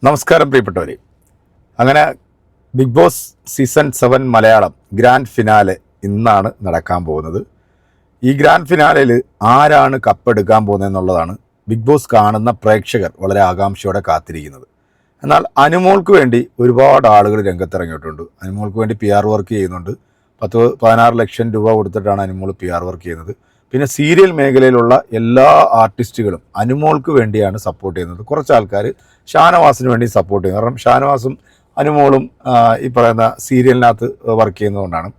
നമസ്കാരം പ്രിയപ്പെട്ടവരെ. അങ്ങനെ Bigg Boss season 7 Malayalam grand finale ഇന്നാണ് നടക്കാൻ പോകുന്നത്. ഈ ഗ്രാൻഡ് ഫിനാലയിൽ ആരാണ് കപ്പെടുക്കാൻ പോകുന്നതെന്നുള്ളതാണ് ബിഗ് ബോസ് കാണുന്ന പ്രേക്ഷകർ വളരെ ആകാംക്ഷയോടെ കാത്തിരിക്കുന്നത്. എന്നാൽ അനുമോൾക്ക് വേണ്ടി ഒരുപാട് ആളുകൾ രംഗത്തിറങ്ങിയിട്ടുണ്ട്. അനുമോൾക്ക് വേണ്ടി PR വർക്ക് ചെയ്യുന്നുണ്ട്. 10-16 ലക്ഷം രൂപ കൊടുത്തിട്ടാണ് അനുമോൾ PR വർക്ക് ചെയ്യുന്നത്. പിന്നെ സീരിയൽ മേഖലയിലുള്ള എല്ലാ ആർട്ടിസ്റ്റുകളും അനുമോൾക്ക് വേണ്ടിയാണ് സപ്പോർട്ട് ചെയ്യുന്നത്. കുറച്ച് ആൾക്കാർ ഷാനവാസിന് വേണ്ടി സപ്പോർട്ട് ചെയ്യുന്നത്. കാരണം ഷാനവാസും അനുമോളും ഈ പറയുന്ന സീരിയലിനകത്ത് വർക്ക് ചെയ്യുന്നതുകൊണ്ടാണ്.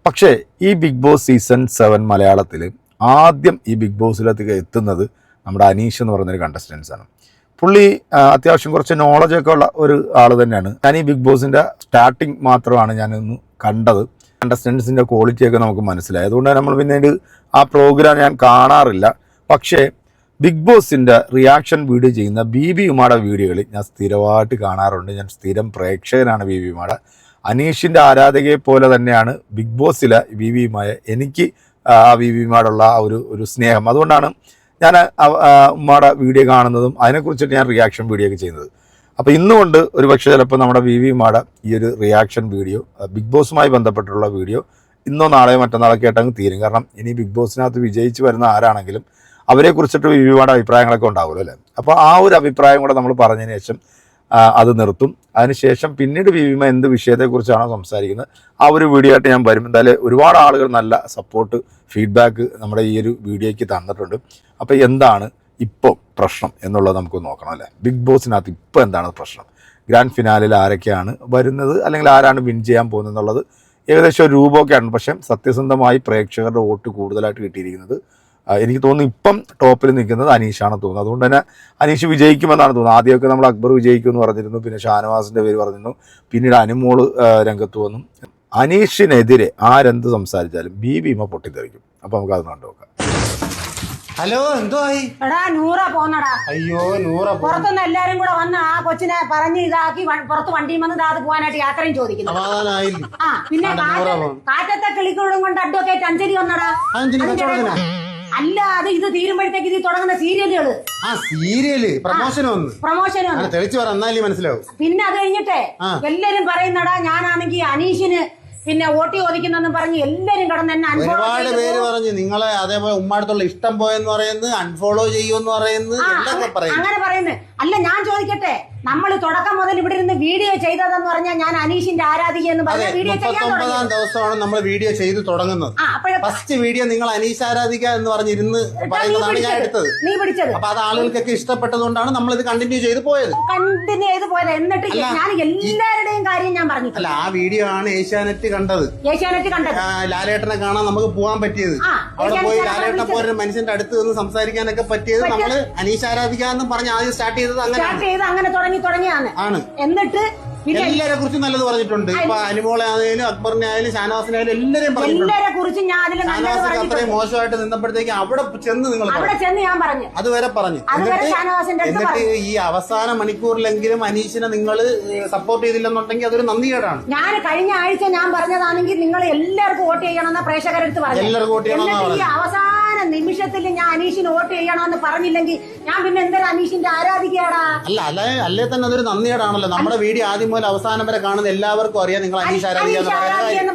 പക്ഷേ ഈ ബിഗ് ബോസ് സീസൺ 7 മലയാളത്തിൽ ആദ്യം ഈ ബിഗ് ബോസിലേക്ക് എത്തുന്നത് നമ്മുടെ അനീഷ് എന്ന് പറയുന്നൊരു കണ്ടസ്റ്റൻസാണ്. പുള്ളി അത്യാവശ്യം കുറച്ച് നോളജൊക്കെ ഉള്ള ഒരു ആൾ തന്നെയാണ്. ഞാൻ ഈ ബിഗ് ബോസിൻ്റെ സ്റ്റാർട്ടിങ് മാത്രമാണ് ഞാനൊന്ന് കണ്ടത്. കണ്ടസ്റ്റൻസിൻ്റെ ക്വാളിറ്റിയൊക്കെ നമുക്ക് മനസ്സിലായി. അതുകൊണ്ട് നമ്മൾ പിന്നീട് ആ പ്രോഗ്രാം ഞാൻ കാണാറില്ല. പക്ഷേ ബിഗ് ബോസിൻ്റെ റിയാക്ഷൻ വീഡിയോ ചെയ്യുന്ന ബി ഉമാടെ വീഡിയോകൾ ഞാൻ സ്ഥിരമായിട്ട് കാണാറുണ്ട്. ഞാൻ സ്ഥിരം പ്രേക്ഷകനാണ് ബി ഉമാടെ. അനീഷിൻ്റെ ആരാധകയെ പോലെ തന്നെയാണ് ബിഗ് ബോസിലെ ബി ഉമായ എനിക്ക് ആ ബി ഉമാടുള്ള ആ ഒരു സ്നേഹം. അതുകൊണ്ടാണ് ഞാൻ ഉമ്മാടെ വീഡിയോ കാണുന്നതും അതിനെക്കുറിച്ചിട്ട് ഞാൻ റിയാക്ഷൻ വീഡിയോ ഒക്കെ ചെയ്യുന്നത്. അപ്പോൾ ഇന്നുകൊണ്ട് ഒരു പക്ഷേ ചിലപ്പോൾ നമ്മുടെ ബി ഉമാടെ ഈ ഒരു റിയാക്ഷൻ വീഡിയോ ബിഗ് ബോസുമായി ബന്ധപ്പെട്ടുള്ള വീഡിയോ ഇന്നോ നാളെയോ മറ്റന്നാളൊക്കെ ആയിട്ടങ്ങ് തീരും. കാരണം ഇനി ബിഗ് ബോസിനകത്ത് വിജയിച്ച് വരുന്ന ആരാണെങ്കിലും അവരെക്കുറിച്ചിട്ട് ബി ഉമാടെ അഭിപ്രായങ്ങളൊക്കെ ഉണ്ടാവുമല്ലോ അല്ലേ. അപ്പോൾ ആ ഒരു അഭിപ്രായം കൂടെ നമ്മൾ പറഞ്ഞതിന് ശേഷം അത് നിർത്തും. അതിനുശേഷം പിന്നീട് ബി ഉമ എന്ത് വിഷയത്തെക്കുറിച്ചാണോ സംസാരിക്കുന്നത് ആ ഒരു വീഡിയോ ആയിട്ട് ഞാൻ വരും. എന്തായാലും ഒരുപാട് ആളുകൾ നല്ല സപ്പോർട്ട് ഫീഡ്ബാക്ക് നമ്മുടെ ഈ ഒരു വീഡിയോയ്ക്ക് തന്നിട്ടുണ്ട്. അപ്പോൾ എന്താണ് ഇപ്പോൾ പ്രശ്നം എന്നുള്ളത് നമുക്ക് നോക്കണം അല്ലേ. ബിഗ് ബോസിനകത്ത് ഇപ്പോൾ എന്താണ് പ്രശ്നം, ഗ്രാൻഡ് ഫിനാലിൽ ആരൊക്കെയാണ് വരുന്നത്, അല്ലെങ്കിൽ ആരാണ് വിൻ ചെയ്യാൻ പോകുന്നത് എന്നുള്ളത് ഏകദേശം ഒരു രൂപമൊക്കെയാണ്. പക്ഷേ സത്യസന്ധമായി പ്രേക്ഷകരുടെ വോട്ട് കൂടുതലായിട്ട് കിട്ടിയിരിക്കുന്നത് എനിക്ക് തോന്നുന്നു ഇപ്പം ടോപ്പിൽ നിൽക്കുന്നത് അനീഷാണെന്ന് തോന്നുന്നു. അതുകൊണ്ട് തന്നെ അനീഷ് വിജയിക്കുമെന്നാണ് തോന്നുന്നത്. ആദ്യമൊക്കെ നമ്മൾ അക്ബർ വിജയിക്കുമെന്ന് പറഞ്ഞിരുന്നു, പിന്നെ ഷാനവാസിൻ്റെ പേര് പറഞ്ഞിരുന്നു, പിന്നീട് അനുമോള് രംഗത്ത് വന്നു. അനീഷിനെതിരെ ആരെന്ത് സംസാരിച്ചാലും ബി ഉമ പൊട്ടിത്തെറിക്കും. അപ്പോൾ നമുക്ക് അത് കണ്ടുനോക്കാം. ഹലോ, എന്തോ ആയി? എടാ നൂറ പോന്നടാ. അയ്യോ നൂറ പുറത്തുനിന്ന് എല്ലാരും കൂടെ വന്ന് ആ കൊച്ചിനെ പറഞ്ഞ് ഇതാക്കി പുറത്ത് വണ്ടിയും വന്ന് അത് പോകാനായിട്ട് യാത്രയും ചോദിക്കുന്നു. ആ പിന്നെ കാറ്റത്തെ കിളിക്കൂടും കൊണ്ട് അഡ്വക്കേറ്റ് അഞ്ജലി വന്നടാ. അല്ല അത് ഇത് തീരുമ്പോഴത്തേക്ക് ഇത് തുടങ്ങുന്ന സീരിയലുകള്. ആ സീരിയല് പ്രമോഷൻ വന്നു തെളിച്ചു പറ, എന്നാലും മനസ്സിലാവും. പിന്നെ അത് കഴിഞ്ഞിട്ടേ എല്ലാരും പറയുന്നടാ ഞാനാണെങ്കി അനീഷിന് പിന്നെ വോട്ട് ചോദിക്കുന്നെന്നും പറഞ്ഞ് എല്ലാരും കടന്ന് എന്നെ ഒരുപാട് പേര് പറഞ്ഞു നിങ്ങളെ അതേപോലെ ഉമ്മാടത്തുള്ള ഇഷ്ടം പോയെന്ന് പറയുന്നത്, അൺഫോളോ ചെയ്യുമെന്ന് പറയുന്നത്, അങ്ങനെ പറയുന്നത്. അല്ല ഞാൻ ചോദിക്കട്ടെ, നമ്മൾ തുടക്കം മുതൽ ഇവിടെ ഇരുന്ന് വീഡിയോ ചെയ്തതെന്ന് പറഞ്ഞാൽ ഞാൻ അനീഷിന്റെ ആരാധികയെന്ന് പറഞ്ഞ വീഡിയോ 39 ദിവസമാണ് നമ്മൾ വീഡിയോ ചെയ്ത് തുടങ്ങുന്നത്. ഫസ്റ്റ് വീഡിയോ നിങ്ങൾ അനീഷ് ആരാധിക എന്ന് പറഞ്ഞിരുന്ന് പറയുന്നതാണ് ഞാൻ എടുത്തത്. നീ പിടിച്ചത്. അപ്പൊ അത് ആളുകൾക്കൊക്കെ ഇഷ്ടപ്പെട്ടതുകൊണ്ടാണ് നമ്മൾ ഇത് കണ്ടിന്യൂ ചെയ്ത് പോയത്. എന്നിട്ട് ഞാൻ എല്ലാവരുടെയും കാര്യം ഞാൻ പറഞ്ഞു. അല്ല ആ വീഡിയോ ആണ് ഏഷ്യാനെറ്റ് കണ്ടത്. ലാലേട്ടനെ കാണാൻ നമുക്ക് പോകാൻ പറ്റിയത്. അവിടെ പോയി ലാലേട്ടനെ പോലെ മനുഷ്യന്റെ അടുത്ത് നിന്ന് സംസാരിക്കാനൊക്കെ പറ്റിയത് നമ്മള് അനീഷ് ആരാധിക എന്ന് പറഞ്ഞ് ആദ്യം സ്റ്റാർട്ട് ചെയ്തത് അങ്ങനെ തുടങ്ങിയാണ്. എന്നിട്ട് എല്ലാരെ കുറിച്ചും നല്ലത് പറഞ്ഞിട്ടുണ്ട്. ഇപ്പൊ അനുമോളെ ആണെങ്കിലും അക്ബറിനെ ആയാലും ഷാനവാസിനെ ആയാലും എല്ലാരെയും കുറിച്ച് അത്രയും മോശമായിട്ട് നിന്നപ്പോഴത്തേക്ക് അവിടെ ചെന്ന് നിങ്ങൾ ഞാൻ പറഞ്ഞു, അതുവരെ പറഞ്ഞു. എന്നിട്ട് ഈ അവസാന മണിക്കൂറിലെങ്കിലും അനീഷിനെ നിങ്ങൾ സപ്പോർട്ട് ചെയ്തില്ലെന്നുണ്ടെങ്കിൽ അതൊരു നന്ദികേടാണ്. ഞാൻ കഴിഞ്ഞ ആഴ്ച ഞാൻ പറഞ്ഞതാണെങ്കിൽ നിങ്ങൾ എല്ലാവർക്കും വോട്ട് ചെയ്യണമെന്ന പ്രേക്ഷകരെടുത്ത് പറഞ്ഞു. എല്ലാവർക്കും വോട്ട് ചെയ്യണമെന്ന് അവസാന നിമിഷത്തിൽ ഞാൻ അനീഷിന് വോട്ട് ചെയ്യണമെന്ന് പറഞ്ഞില്ലെങ്കിൽ ഞാൻ പിന്നെ എന്തായാലും അനീഷിന്റെ ആരാധികയാടാ. അല്ലേ തന്നെ അതൊരു നന്ദികേടാണല്ലോ. നമ്മുടെ വീഡിയോ ആദ്യം മുതൽ അവസാനം വരെ കാണുന്ന എല്ലാവർക്കും അറിയാം നിങ്ങൾ അനീഷ് ആരാധിക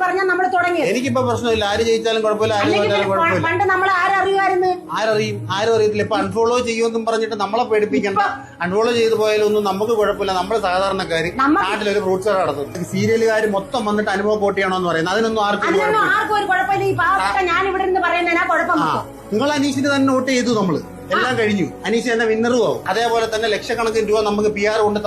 പറഞ്ഞാൽ നമ്മൾ തുടങ്ങി. എനിക്കിപ്പോ പ്രശ്നമില്ല, ആര് ജയിച്ചാലും കുഴപ്പമില്ല, ആര് തോറ്റാലും കുഴപ്പമില്ല. പണ്ട് നമ്മൾ ആരറിയുമായിരുന്നു? ആരും അറിയത്തില്ല. ഇപ്പൊ അൺഫോളോ ചെയ്യുമെന്നും പറഞ്ഞിട്ട് നമ്മളെ പേടിപ്പിക്കണ്ട. അൺഫോളോ ചെയ്ത് പോയാലൊന്നും നമുക്ക് കുഴപ്പമില്ല. നമ്മള് സാധാരണക്കാര് നാട്ടിലൊരു ഫ്രൂട്ട്സ് കട നടത്തും. സീരിയലുകാർ മൊത്തം വന്നിട്ട് അനുഭവം വോട്ട് ചെയ്യണമെന്ന് പറയുന്നത് അതിനൊന്നും ആർക്കും ഒരു കുഴപ്പമില്ല. ഈ പാവപ്പെട്ട ഞാൻ ഇവിടെ നിന്ന് പറയുന്നതിനാ കുഴപ്പം. നിങ്ങൾ അനീഷിന് തന്നെ വോട്ട് ചെയ്തു, നമ്മള് എല്ലാം കഴിഞ്ഞു. അനീഷ് തന്നെ വിന്നറും ആവും. അതേപോലെ തന്നെ ലക്ഷക്കണക്കിന് രൂപ നമുക്ക് PR കൊണ്ട്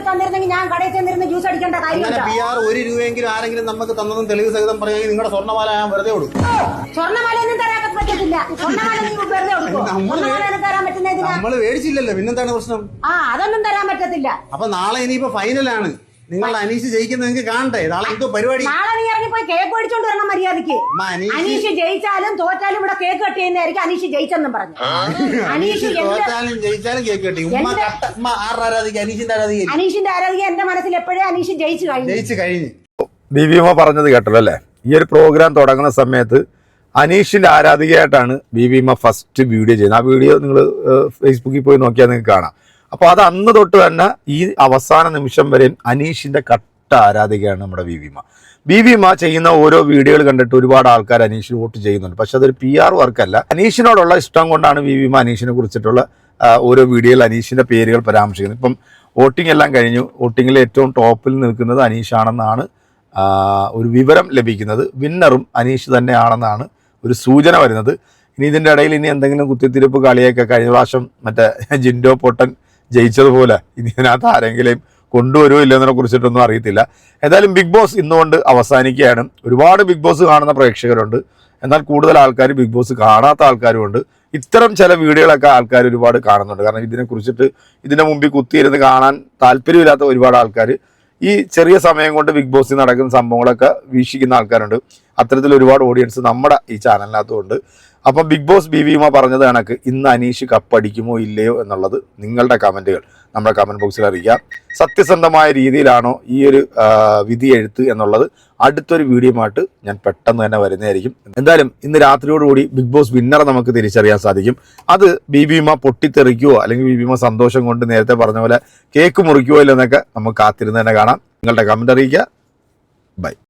തന്നിരുന്നെങ്കിൽ ഞാൻ കടയിൽ ചെന്നിരുന്ന് ജ്യൂസ് അടിക്കേണ്ട കാര്യം. അങ്ങനെ PR 1 രൂപയെങ്കിലും ആരെങ്കിലും നമുക്ക് തന്നതും തെളിവ് സഹിതം പറയുമെങ്കിൽ നിങ്ങളുടെ സ്വർണ്ണമാല ഞാൻ വെറുതെ കൊടുക്കും. സ്വർണ്ണമാലയൊന്നും തരാൻ പറ്റത്തില്ല. നമ്മള് മേടിച്ചില്ലല്ലോ, പിന്നെന്താണ് പ്രശ്നം? അതൊന്നും തരാൻ പറ്റത്തില്ല. അപ്പൊ നാളെ ഇനിയിപ്പോ ഫൈനലാണ്. നിങ്ങൾ അനീഷ് ജയിക്കുന്നത് നിങ്ങൾക്ക് കാണണ്ടേ? നാളെ എന്തോ പരിപാടി. നാളെ നീ ഇറങ്ങിപ്പോയി കേക്ക് മേടിച്ചോണ്ട് വരണം മര്യാദക്ക്. അനീഷ് ജയിച്ചാലും തോറ്റാലും ഇവിടെ കേക്ക് കട്ട് ചെയ്യുന്നതായിരിക്കും. അനീഷ് ജയിച്ചെന്നും പറഞ്ഞു. അനീഷ് തോറ്റാലും ജയിച്ചാലും കേക്ക് കട്ടി. അനീഷിന്റെ ആരാധിക എന്റെ മനസ്സിൽ എപ്പോഴേ അനീഷ് ജയിച്ചു കഴിഞ്ഞു. ബി ഉമ പറഞ്ഞത് കേട്ടല്ലോ അല്ലേ. ഈ ഒരു പ്രോഗ്രാം തുടങ്ങുന്ന സമയത്ത് അനീഷിന്റെ ആരാധികയായിട്ടാണ് ബി ഉമ ഫസ്റ്റ് വീഡിയോ ചെയ്യുന്നത്. ആ വീഡിയോ നിങ്ങൾ ഫേസ്ബുക്കിൽ പോയി നോക്കിയാൽ നിങ്ങൾക്ക് കാണാം. അപ്പോൾ അത് അന്ന് തൊട്ട് തന്നെ ഈ അവസാന നിമിഷം വരെ അനീഷിന്റെ കട്ട ആരാധികയാണ് നമ്മുടെ ബീവിമ ചെയ്യുന്ന ഓരോ വീഡിയോകൾ കണ്ടിട്ട് ഒരുപാട് ആൾക്കാർ അനീഷിന് വോട്ട് ചെയ്യുന്നുണ്ട്. പക്ഷെ അതൊരു PR വർക്കല്ല. അനീഷിനോടുള്ള ഇഷ്ടം കൊണ്ടാണ് ബീവിമ അനീഷിനെ കുറിച്ചിട്ടുള്ള ഓരോ വീഡിയോയിൽ അനീഷിന്റെ പേരുകൾ പരാമർശിക്കുന്നത്. ഇപ്പം വോട്ടിംഗ് എല്ലാം കഴിഞ്ഞു. വോട്ടിങ്ങിൽ ഏറ്റവും ടോപ്പിൽ നിൽക്കുന്നത് അനീഷാണെന്നാണ് ഒരു വിവരം ലഭിക്കുന്നത്. വിന്നറും അനീഷ് തന്നെയാണെന്നാണ് ഒരു സൂചന വരുന്നത്. ഇനി ഇതിൻ്റെ ഇടയിൽ ഇനി എന്തെങ്കിലും കുത്തിത്തിരിപ്പ് കളിയൊക്കെ കഴിഞ്ഞ പ്രാവശ്യം മറ്റേ ജിൻഡോ പൊട്ടൻ ജയിച്ചതുപോലെ ഇനി ഇതിനകത്ത് ആരെങ്കിലും കൊണ്ടുവരുമോ ഇല്ലെന്നതിനെ കുറിച്ചിട്ടൊന്നും അറിയത്തില്ല. ഏതായാലും ബിഗ് ബോസ് ഇന്നുകൊണ്ട് അവസാനിക്കുകയാണ്. ഒരുപാട് ബിഗ് ബോസ് കാണുന്ന പ്രേക്ഷകരുണ്ട്, എന്നാൽ കൂടുതൽ ആൾക്കാർ ബിഗ് ബോസ് കാണാത്ത ആൾക്കാരുമുണ്ട്. ഇത്തരം ചില വീഡിയോകളൊക്കെ ആൾക്കാർ ഒരുപാട് കാണുന്നുണ്ട്. കാരണം ഇതിനെക്കുറിച്ചിട്ട് ഇതിൻ്റെ മുമ്പിൽ കുത്തിയിരുന്ന് കാണാൻ താല്പര്യമില്ലാത്ത ഒരുപാട് ആൾക്കാർ ഈ ചെറിയ സമയം കൊണ്ട് ബിഗ് ബോസിൽ നടക്കുന്ന സംഭവങ്ങളൊക്കെ വീക്ഷിക്കുന്ന ആൾക്കാരുണ്ട്. അത്തരത്തിൽ ഒരുപാട് ഓഡിയൻസ് നമ്മുടെ ഈ ചാനലിനകത്തുണ്ട്. അപ്പം ബിഗ് ബോസ് ബീവിമ പറഞ്ഞത് കണക്ക് ഇന്ന് അനീഷ് കപ്പടിക്കുമോ ഇല്ലയോ എന്നുള്ളത് നിങ്ങളുടെ കമൻറ്റുകൾ നമ്മുടെ കമൻറ്റ് ബോക്സിൽ അറിയിക്കാം. സത്യസന്ധമായ രീതിയിലാണോ ഈ ഒരു വിധി എഴുത്ത് എന്നുള്ളത് അടുത്തൊരു വീഡിയോയുമായിട്ട് ഞാൻ പെട്ടെന്ന് തന്നെ വരുന്നതായിരിക്കും. എന്തായാലും ഇന്ന് രാത്രിയോടുകൂടി ബിഗ് ബോസ് വിന്നറെ നമുക്ക് തിരിച്ചറിയാൻ സാധിക്കും. അത് ബീവിമ പൊട്ടിത്തെറിക്കുമോ അല്ലെങ്കിൽ ബീവിമ സന്തോഷം കൊണ്ട് നേരത്തെ പറഞ്ഞ പോലെ കേക്ക് മുറിക്കുമോ ഇല്ലെന്നൊക്കെ നമുക്ക് കാത്തിരുന്ന് തന്നെ കാണാം. നിങ്ങളുടെ കമൻറ്റ് അറിയിക്കുക. ബൈ.